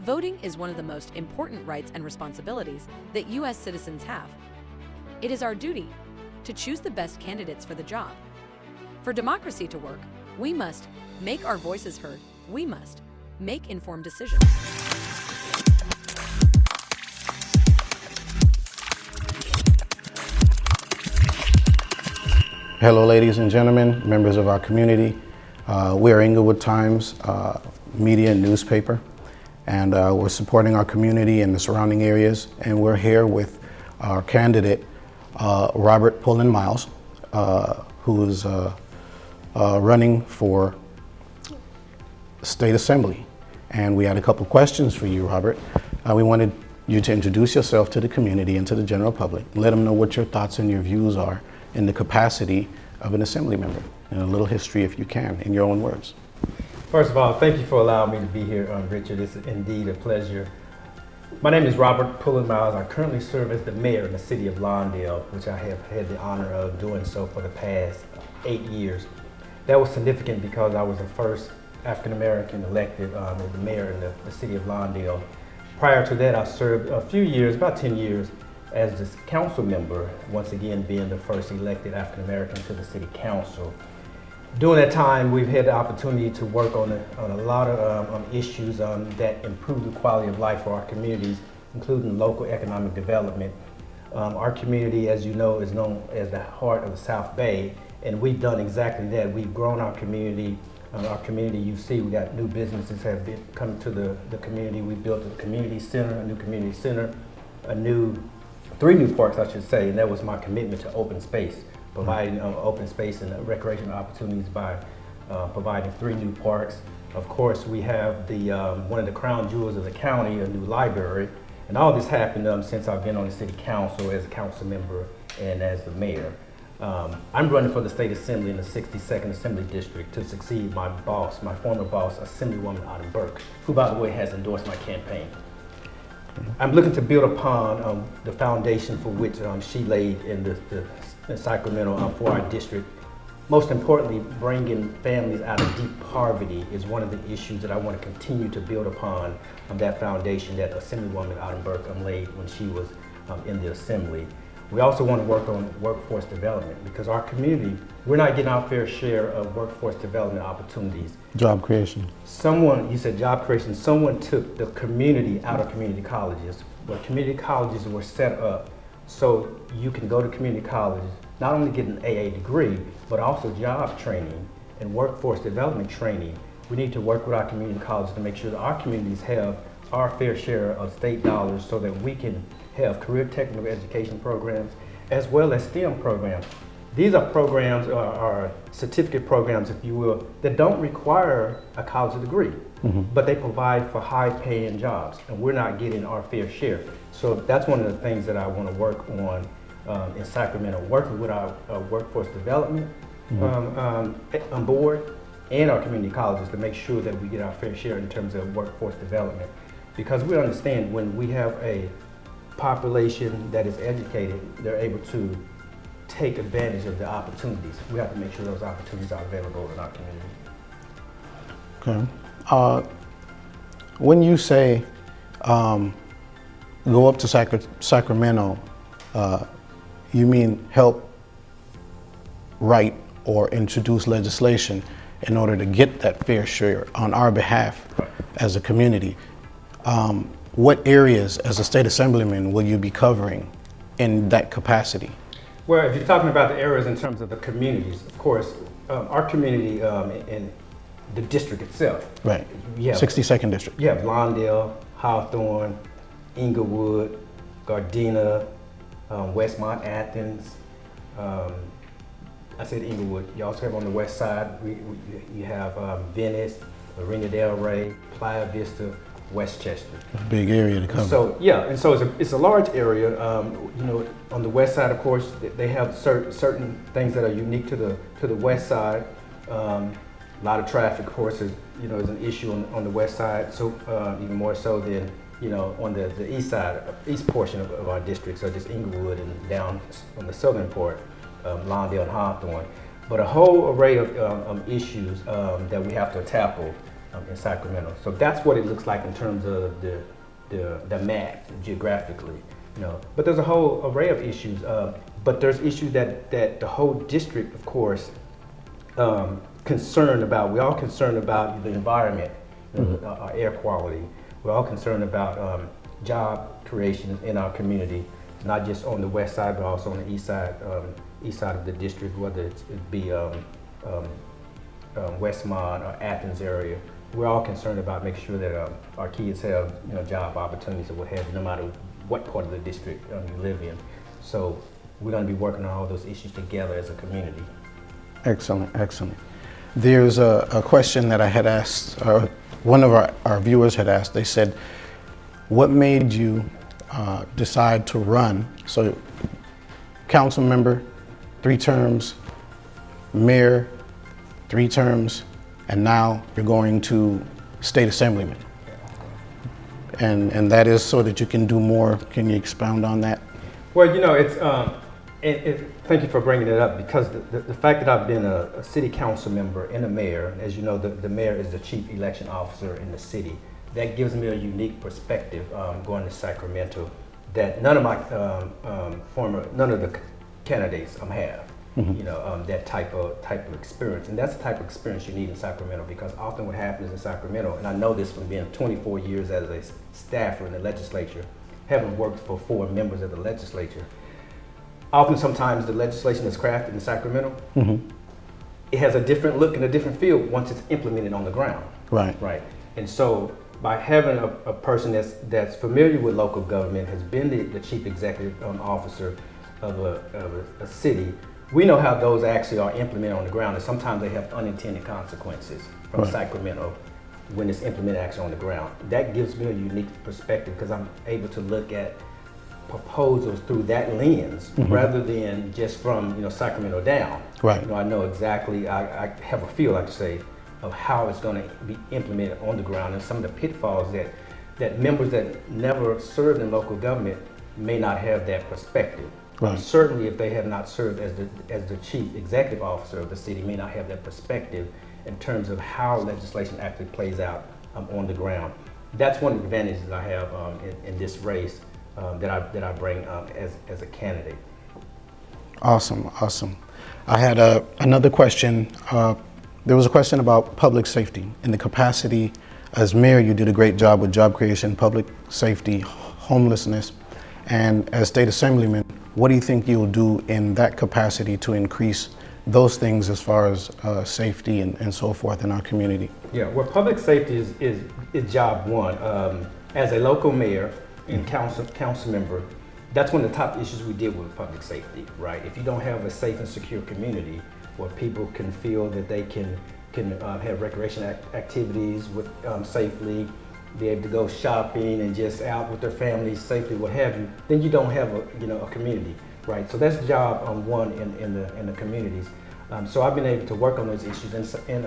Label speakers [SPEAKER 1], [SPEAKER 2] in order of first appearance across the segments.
[SPEAKER 1] Voting is one of the most important rights and responsibilities that U.S. citizens have. It is our duty to choose the best candidates for the job. For democracy to work, we must make our voices heard. We must make informed decisions.
[SPEAKER 2] Hello, ladies and gentlemen, members of our community. We are Inglewood Times media and newspaper, and we're supporting our community and the surrounding areas. And we're here with our candidate, Robert Pullen-Miles, who is running for State Assembly. And we had a couple questions for you, Robert. We wanted you to introduce yourself to the community and to the general public. Let them know what your thoughts and your views are in the capacity of an assembly member, and a little history, if you can, in your own words.
[SPEAKER 3] First of all, thank you for allowing me to be here, Richard. It's indeed a pleasure. My name is Robert Pullen-Miles. I currently serve as the mayor in the city of Lawndale, which I have had the honor of doing so for the past 8 years. That was significant because I was the first African-American elected as the mayor in the city of Lawndale. Prior to that, I served a few years, about 10 years, as the council member, once again being the first elected African-American to the city council. During that time, we've had the opportunity to work on a lot of issues that improve the quality of life for our communities, including local economic development. Our community, as you know, is known as the heart of the South Bay, and we've done exactly that. We've grown our community. You see, we got new businesses have come to the community. We built a community center, a new community center, three new parks, I should say, and that was my commitment to open space, providing open space and recreational opportunities by providing 3 new parks. Of course, we have one of the crown jewels of the county, a new library, and all this happened since I've been on the city council as a council member and as the mayor. I'm running for the State Assembly in the 62nd Assembly District to succeed my boss, my former boss, Assemblywoman Autumn Burke, who, by the way, has endorsed my campaign. I'm looking to build upon the foundation for which she laid in Sacramento for our district. Most importantly, bringing families out of deep poverty is one of the issues that I want to continue to build upon that foundation that Assemblywoman Autumn Burke laid when she was in the Assembly. We also want to work on workforce development because our community, we're not getting our fair share of workforce development opportunities.
[SPEAKER 2] Job creation.
[SPEAKER 3] You said job creation. Someone took the community out of community colleges. But community colleges were set up so you can go to community colleges, not only get an AA degree, but also job training and workforce development training. We need to work with our community colleges to make sure that our communities have our fair share of state dollars so that we can have career technical education programs as well as STEM programs. These are programs, or certificate programs, if you will, that don't require a college degree, but they provide for high-paying jobs, and we're not getting our fair share. So that's one of the things that I want to work on in Sacramento, working with our workforce development on board and our community colleges to make sure that we get our fair share in terms of workforce development. Because we understand when we have a population that is educated, they're able to take advantage of the opportunities. We have to make sure those opportunities are available in our community.
[SPEAKER 2] Okay. When you say go up to Sacramento, you mean help write or introduce legislation in order to get that fair share on our behalf as a community. What areas as a state assemblyman will you be covering in that capacity?
[SPEAKER 3] Well, if you're talking about the areas in terms of the communities, of course, our community in the district itself.
[SPEAKER 2] Right, 62nd District.
[SPEAKER 3] You have Lawndale, Hawthorne, Inglewood, Gardena, Westmont, Athens. I said Inglewood. You also have on the west side, you have Venice, Marina Del Rey, Playa Vista, Westchester.
[SPEAKER 2] A big area to cover.
[SPEAKER 3] So it's a large area. On the west side, of course, they have certain things that are unique to the west side. A lot of traffic, of course, is an issue on the west side. So even more so than on the east side, east portion of our district, such as Inglewood and down on the southern part, Lawndale and Hawthorne. But a whole array of issues that we have to tackle in Sacramento. So that's what it looks like in terms of the map geographically. But there's a whole array of issues. But there's issues that the whole district, of course, concerned about. We're all concerned about the environment, our air quality. We're all concerned about job creation in our community, not just on the west side, but also on the east side of the district, whether it be Westmont or Athens area. We're all concerned about making sure that our kids have job opportunities or what have you, no matter what part of the district you live in. So we're going to be working on all those issues together as a community.
[SPEAKER 2] Excellent, excellent. There's a question that I had asked, one of our viewers had asked. They said, what made you decide to run? So council member, 3 terms, mayor, 3 terms, and now you're going to state assemblyman. And that is so that you can do more. Can you expound on that?
[SPEAKER 3] Well, it's thank you for bringing it up, because the fact that I've been a city council member and a mayor, as you know, the mayor is the chief election officer in the city. That gives me a unique perspective going to Sacramento that none of my none of the candidates have. That type of experience, and that's the type of experience you need in Sacramento, because often what happens in Sacramento, and I know this from being 24 years as a staffer in the legislature, having worked for 4 members of the legislature, often sometimes the legislation that's crafted in Sacramento, it has a different look and a different feel once it's implemented on the ground. Right. And so by having a person that's familiar with local government, has been the chief executive officer of a city, we know how those actually are implemented on the ground, and sometimes they have unintended consequences from Sacramento when it's implemented actually on the ground. That gives me a unique perspective, because I'm able to look at proposals through that lens rather than just from Sacramento down.
[SPEAKER 2] Right.
[SPEAKER 3] I know exactly. I have a feel, like to say, of how it's going to be implemented on the ground, and some of the pitfalls that members that never served in local government may not have that perspective.
[SPEAKER 2] Right.
[SPEAKER 3] Certainly, if they have not served as the chief executive officer of the city, may not have that perspective in terms of how legislation actually plays out on the ground. That's one of the advantages I have in this race that I bring as a candidate.
[SPEAKER 2] Awesome, awesome. I had another question. There was a question about public safety. In the capacity as mayor, you did a great job with job creation, public safety, homelessness, and as state assemblyman, what do you think you'll do in that capacity to increase those things as far as safety and so forth in our community?
[SPEAKER 3] Yeah, well, public safety is job one. As a local mayor and council member, that's one of the top issues we deal with public safety, right? If you don't have a safe and secure community where people can feel that they can have recreation activities safely, be able to go shopping and just out with their families safely, what have you, then you don't have a community, right? So that's job one in the communities. So I've been able to work on those issues in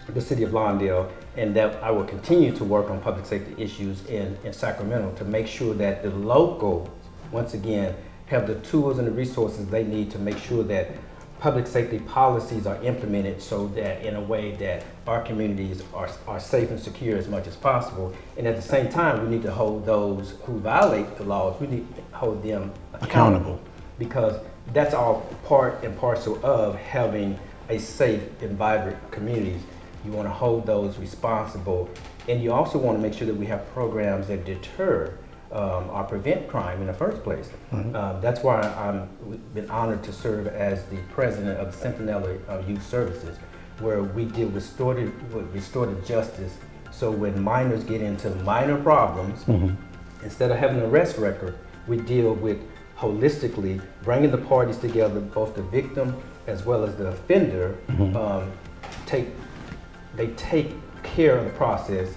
[SPEAKER 3] the city of Lawndale, and that I will continue to work on public safety issues in Sacramento to make sure that the locals, once again, have the tools and the resources they need to make sure that public safety policies are implemented so that in a way that our communities are safe and secure as much as possible. And at the same time, we need to hold those who violate the laws, we need to hold them accountable, because that's all part and parcel of having a safe and vibrant community. You want to hold those responsible, and you also want to make sure that we have programs that deter or prevent crime in the first place. That's why I've been honored to serve as the president of the Centinela Youth Services, where we deal with restorative justice. So when minors get into minor problems, instead of having an arrest record, we deal with holistically bringing the parties together, both the victim as well as the offender. They take care of the process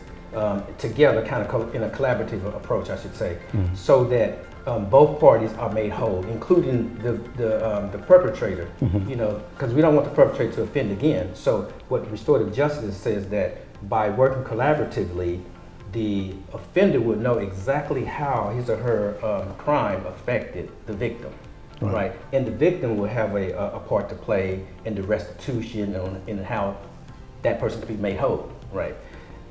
[SPEAKER 3] together, kind of in a collaborative approach, I should say, so that both parties are made whole, including the perpetrator. Because we don't want the perpetrator to offend again. So what restorative justice says that by working collaboratively, the offender would know exactly how his or her crime affected the victim, right? And the victim will have a part to play in the restitution and how that person can be made whole. Right.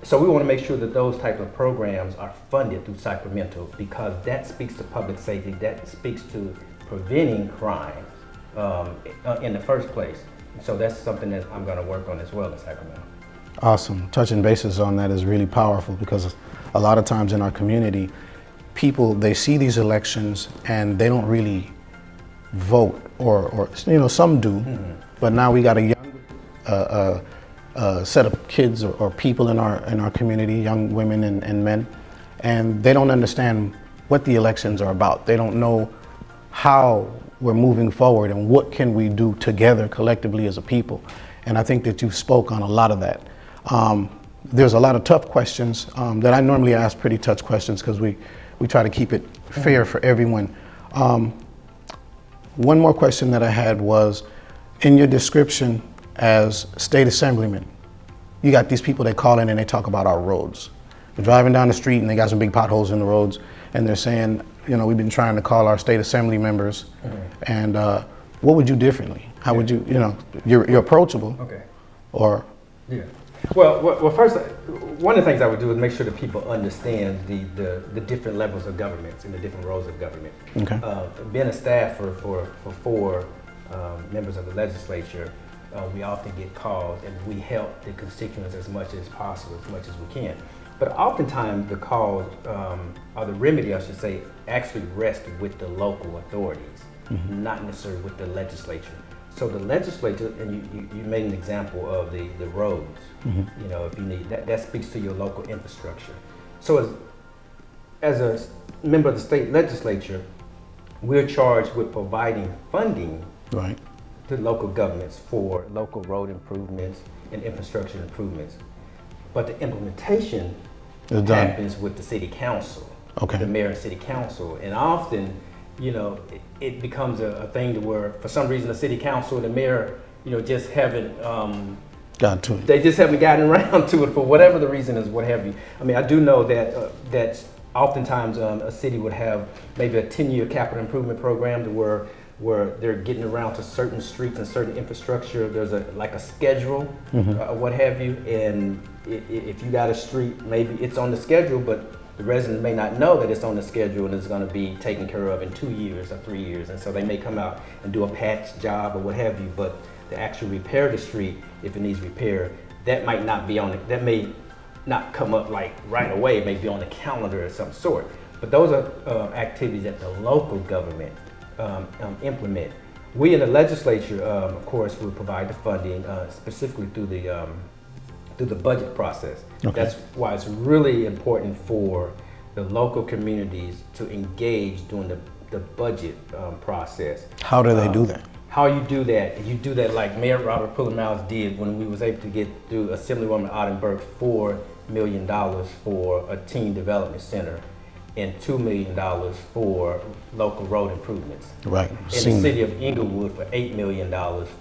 [SPEAKER 3] So we want to make sure that those type of programs are funded through Sacramento, because that speaks to public safety, that speaks to preventing crimes in the first place. So that's something that I'm going to work on as well in Sacramento.
[SPEAKER 2] Awesome. Touching bases on that is really powerful, because a lot of times in our community, people, they see these elections and they don't really vote, or some do, but now we got a young set of kids or people in our community, young women and men, and they don't understand what the elections are about. They don't know how we're moving forward and what can we do together collectively as a people. And I think that you spoke on a lot of that. There's a lot of tough questions that I normally ask, pretty tough questions, because we try to keep it fair for everyone. One more question that I had was, in your description as state assemblyman, you got these people that call in and they talk about our roads. We're driving down the street and they got some big potholes in the roads, and they're saying, we've been trying to call our state assembly members, and what would you differently? How would you, you're approachable.
[SPEAKER 3] Okay.
[SPEAKER 2] Or
[SPEAKER 3] yeah. Well, first, one of the things I would do is make sure that people understand the different levels of governments and the different roles of government.
[SPEAKER 2] Okay.
[SPEAKER 3] Being a staffer for four members of the legislature, we often get calls and we help the constituents as much as possible, as much as we can. But oftentimes the calls, or the remedy, I should say, actually rest with the local authorities, not necessarily with the legislature. So the legislature, and you made an example of the roads, if you need, that speaks to your local infrastructure. So as a member of the state legislature, we're charged with providing funding
[SPEAKER 2] right.
[SPEAKER 3] to local governments for local road improvements and infrastructure improvements. But the implementation happens with the city council, the mayor and city council. And often, it becomes a thing to where, for some reason, the city council and the mayor, just haven't
[SPEAKER 2] got to it.
[SPEAKER 3] They just haven't gotten around to it for whatever the reason is, what have you. I mean, I do know that oftentimes a city would have maybe a 10-year capital improvement program to where they're getting around to certain streets and certain infrastructure. There's a schedule, what have you, and if you got a street, maybe it's on the schedule, but the residents may not know that it's on the schedule and it's going to be taken care of in 2 years or 3 years, and so they may come out and do a patch job or what have you, but to actually repair the street, if it needs repair, that might not be on it. That may not come up like right away. It may be on the calendar of some sort. But those are activities that the local government implement. We in the legislature, of course, will provide the funding specifically through the budget process.
[SPEAKER 2] Okay.
[SPEAKER 3] That's why it's really important for the local communities to engage during the budget process.
[SPEAKER 2] How do they do that?
[SPEAKER 3] How you do that like Mayor Robert Pullen-Miles did when we was able to get through Assemblywoman Ottenberg $4 million for a teen development center and $2 million for local road improvements.
[SPEAKER 2] Right.
[SPEAKER 3] In the city of Inglewood for $8 million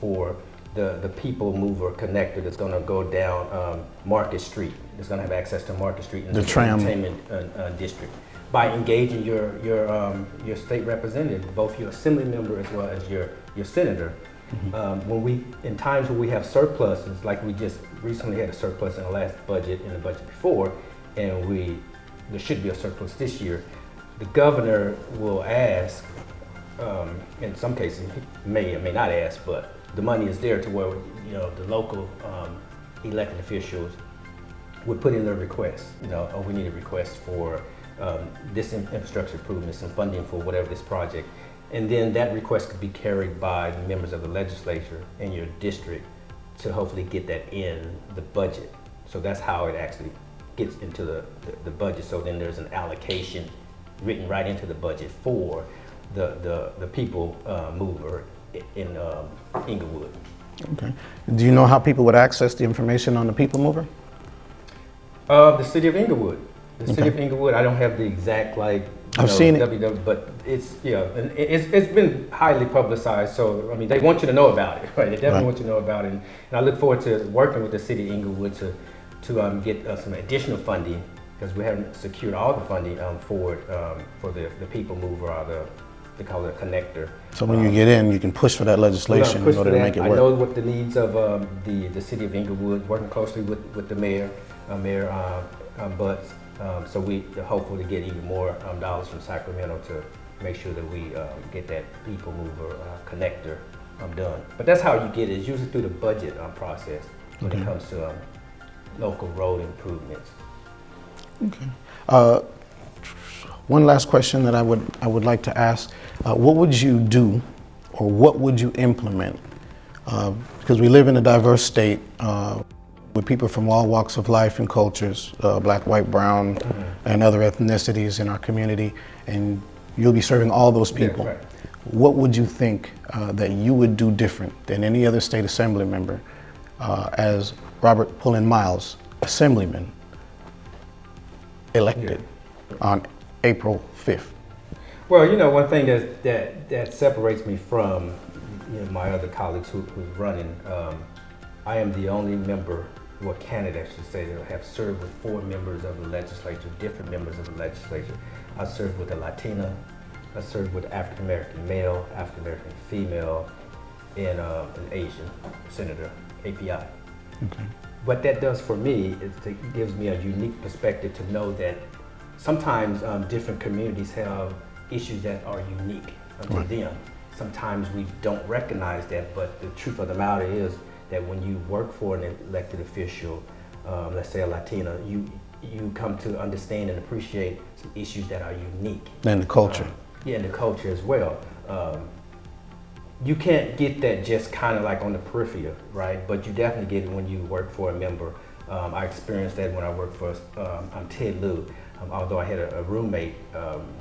[SPEAKER 3] for the people mover connector that's going to go down Market Street. It's going to have access to Market Street in the
[SPEAKER 2] tram
[SPEAKER 3] entertainment district. By engaging your state representative, both your assembly member as well as your senator. In times when we have surpluses, like we just recently had a surplus in the last budget and the budget before, and there should be a surplus this year, the governor will ask, in some cases he may or may not ask, but the money is there to where the local elected officials would put in their request. We need a request for this infrastructure improvements and funding for whatever this project. And then that request could be carried by the members of the legislature in your district to hopefully get that in the budget. So that's how it actually gets into the budget. So then there's an allocation written right into the budget for the people mover in Inglewood.
[SPEAKER 2] Okay. Do you know how people would access the information on the people mover?
[SPEAKER 3] The city of Inglewood. The city of Inglewood, I don't have the exact
[SPEAKER 2] I've seen it,
[SPEAKER 3] but it's and it's been highly publicized. So I mean, they want you to know about it, right? They definitely want you to know about it, and I look forward to working with the city of Inglewood to get some additional funding, because we haven't secured all the funding for the people mover or they call it a connector.
[SPEAKER 2] So when you get in, you can push for that legislation in order to make it work.
[SPEAKER 3] I know what the needs of the city of Inglewood, working closely with the mayor, Mayor Butts. So we hopefully get even more dollars from Sacramento to make sure that we get that people mover connector done. But that's how you get it. It's usually through the budget process when it comes to local road improvements.
[SPEAKER 2] Okay. One last question that I would like to ask: what would you do, or what would you implement? Because we live in a diverse state with people from all walks of life and cultures, black, white, brown, and other ethnicities in our community, and you'll be serving all those people.
[SPEAKER 3] Yeah, right.
[SPEAKER 2] What would you think that you would do different than any other state assembly member as Robert Pullen-Miles, assemblyman, elected on April 5th?
[SPEAKER 3] Well, you know, one thing that separates me from my other colleagues who's running, I am the only member, or candidate, I should say, that have served with 4 members of the legislature, different members of the legislature. I served with a Latina, I served with African American male, African American female, and an Asian senator, API.
[SPEAKER 2] Okay.
[SPEAKER 3] What that does for me is it gives me a unique perspective to know that sometimes different communities have issues that are unique to them. Sometimes we don't recognize that, but the truth of the matter is that when you work for an elected official, let's say a Latina, you come to understand and appreciate some issues that are unique.
[SPEAKER 2] And the culture.
[SPEAKER 3] Yeah, and the culture as well. You can't get that just kind of like on the periphery, right? But you definitely get it when you work for a member. I experienced that when I worked for Ted Lieu. Although I had a roommate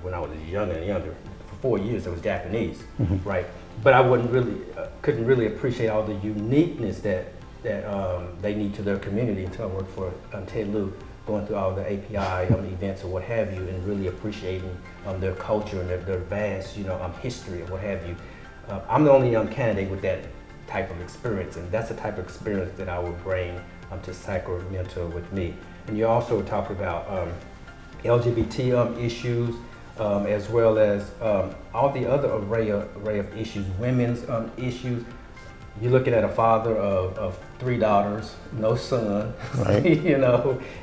[SPEAKER 3] when I was younger and younger, for 4 years that was Japanese, right? But I couldn't really appreciate all the uniqueness that they need to their community until I worked for Ted Lieu, going through all the API events or what have you, and really appreciating their culture and their vast, history and what have you. I'm the only candidate with that type of experience, and that's the type of experience that I would bring to Sacramento with me. And you also talk about LGBT issues, as well as all the other array of issues, women's issues. You're looking at a father of 3 daughters, no son,
[SPEAKER 2] right.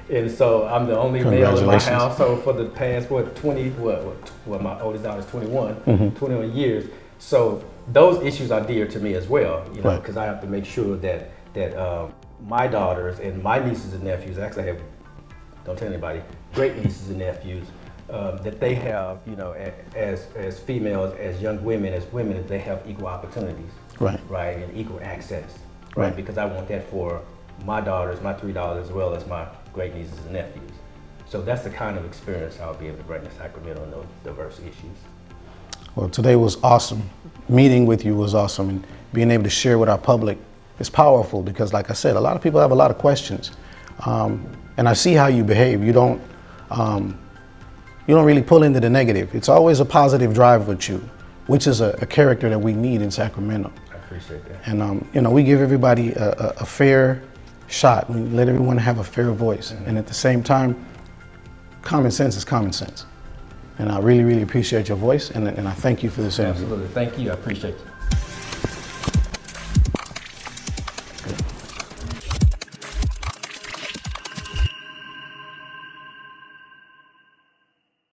[SPEAKER 3] And so I'm the only male in my household for the past, my oldest daughter's 21, 21 years. So those issues are dear to me as well, because I have to make sure that my daughters and my nieces and nephews, actually I have, don't tell anybody, great nieces and nephews, that they have, as females, as young women, that they have equal opportunities, right, and equal access, right, because I want that for my daughters, my 3 daughters, as well as my great nieces and nephews. So that's the kind of experience I'll be able to bring to Sacramento on those diverse issues.
[SPEAKER 2] Well, today was awesome. Meeting with you was awesome, and being able to share with our public is powerful because, like I said, a lot of people have a lot of questions, and I see how you behave. You don't really pull into the negative. It's always a positive drive with you, which is a character that we need in Sacramento.
[SPEAKER 3] I appreciate that.
[SPEAKER 2] And we give everybody a fair shot. We let everyone have a fair voice, and at the same time, common sense is common sense. And I really, really appreciate your voice, and I thank you for this interview.
[SPEAKER 3] Absolutely. Thank you. I appreciate you.